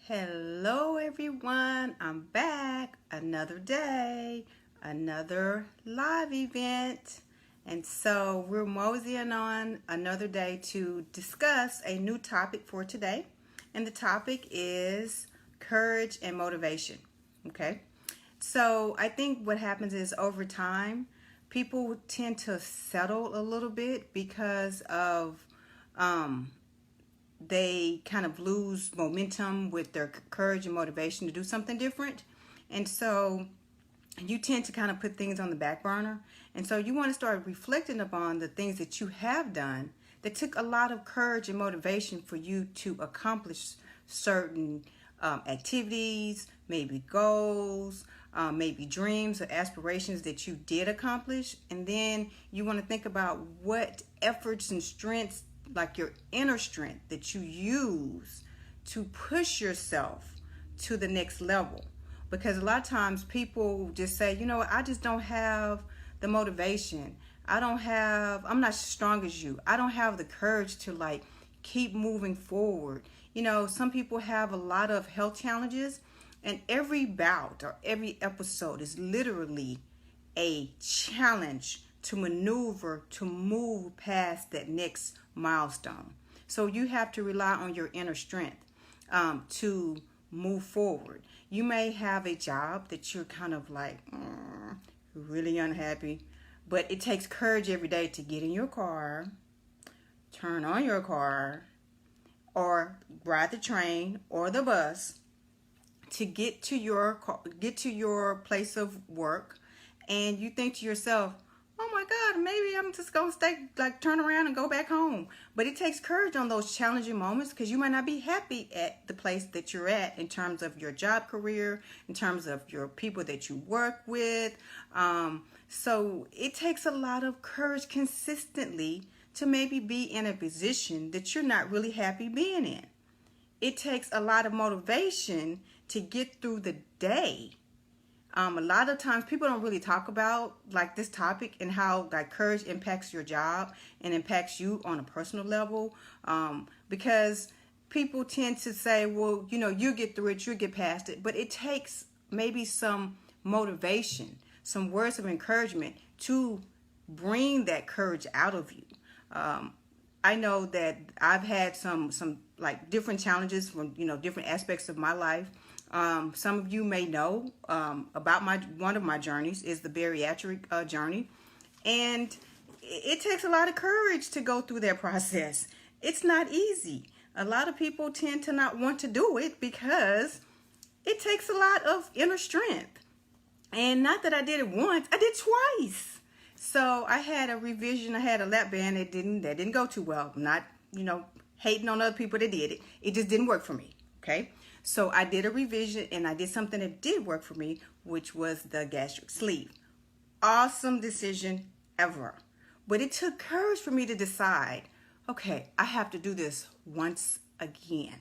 Hello everyone, I'm back. Another day, another live event. And so we're moseying on another day to discuss a new topic for today. And the topic is courage and motivation. Okay? So I think what happens is over time, people tend to settle a little bit because of they kind of lose momentum with their courage and motivation to do something different. And so you tend to kind of put things on the back burner. And so you want to start reflecting upon the things that you have done that took a lot of courage and motivation for you to accomplish certain activities, maybe goals, maybe dreams or aspirations that you did accomplish. And then you want to think about what efforts and strengths, like your inner strength, that you use to push yourself to the next level. Because a lot of times people just say, you know, I just don't have the motivation. I'm not as strong as you. I don't have the courage to keep moving forward. You know, some people have a lot of health challenges, and every bout or every episode is literally a challenge to maneuver, to move past that next milestone. So you have to rely on your inner strength to move forward. You may have a job that you're kind of really unhappy, but it takes courage every day to get in your car, turn on your car, or ride the train or the bus to get to your place of work. And you think to yourself, oh my God, maybe I'm just going to turn around and go back home. But it takes courage on those challenging moments, because you might not be happy at the place that you're at in terms of your job career, in terms of your people that you work with. So it takes a lot of courage consistently to maybe be in a position that you're not really happy being in. It takes a lot of motivation to get through the day. A lot of times people don't really talk about this topic and how courage impacts your job and impacts you on a personal level, because people tend to say, well, you know, you get through it, you get past it. But it takes maybe some motivation, some words of encouragement to bring that courage out of you. I know that I've had some different challenges from different aspects of my life. Some of you may know about one of my journeys is the bariatric journey, and it takes a lot of courage to go through that process. It's not easy. A lot of people tend to not want to do it because it takes a lot of inner strength. And not that I did it once, I did twice. So I had a revision. I had a lap band that didn't go too well. I'm not hating on other people that did it. It just didn't work for me. Okay. So I did a revision, and I did something that did work for me, which was the gastric sleeve. Awesome decision ever. But it took courage for me to decide, okay, I have to do this once again.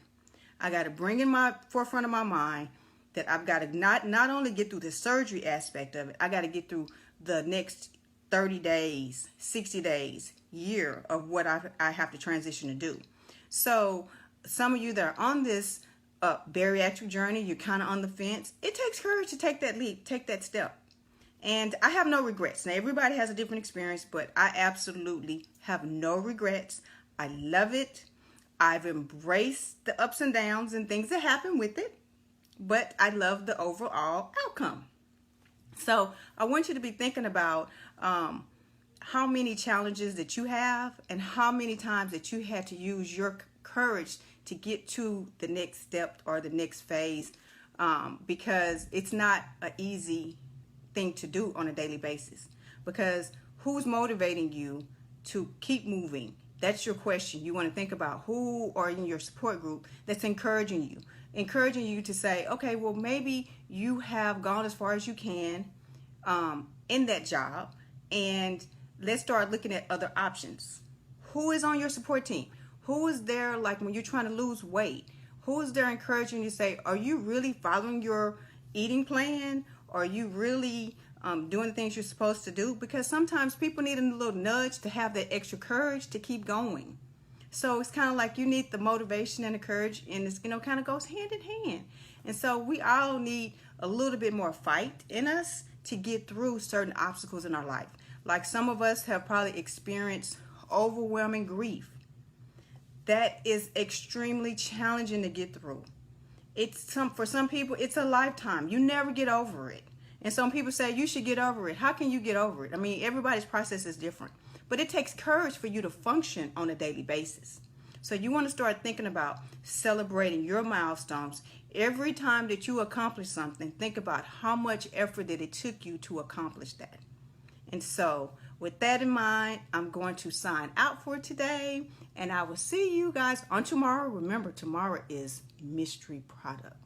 I got to bring in my forefront of my mind that I've got to not only get through the surgery aspect of it, I got to get through the next 30 days, 60 days, year of what I have to transition to do. So some of you that are on this bariatric journey, you're kind of on the fence. It takes courage to take that leap, take that step. And I have no regrets. Now, everybody has a different experience, but I absolutely have no regrets. I love it. I've embraced the ups and downs and things that happen with it, but I love the overall outcome. So I want you to be thinking about how many challenges that you have and how many times that you had to use your courage to get to the next step or the next phase, because it's not an easy thing to do on a daily basis. Because who's motivating you to keep moving? That's your question. You want to think about who are in your support group that's encouraging you to say, okay, well, maybe you have gone as far as you can in that job, and let's start looking at other options. Who is on your support team? Who is there, when you're trying to lose weight? Who is there encouraging you to say, are you really following your eating plan? Are you really doing the things you're supposed to do? Because sometimes people need a little nudge to have that extra courage to keep going. So it's kind of like you need the motivation and the courage, and it's, kind of goes hand in hand. And so we all need a little bit more fight in us to get through certain obstacles in our life. Like some of us have probably experienced overwhelming grief. That is extremely challenging to get through. For some people, it's a lifetime. You never get over it. And some people say you should get over it. How can you get over it? I mean, everybody's process is different. But it takes courage for you to function on a daily basis. So you want to start thinking about celebrating your milestones. Every time that you accomplish something, think about how much effort that it took you to accomplish that. And so with that in mind, I'm going to sign out for today. And I will see you guys on tomorrow. Remember, tomorrow is mystery product.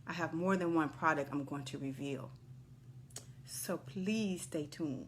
I have more than one product I'm going to reveal. So please stay tuned.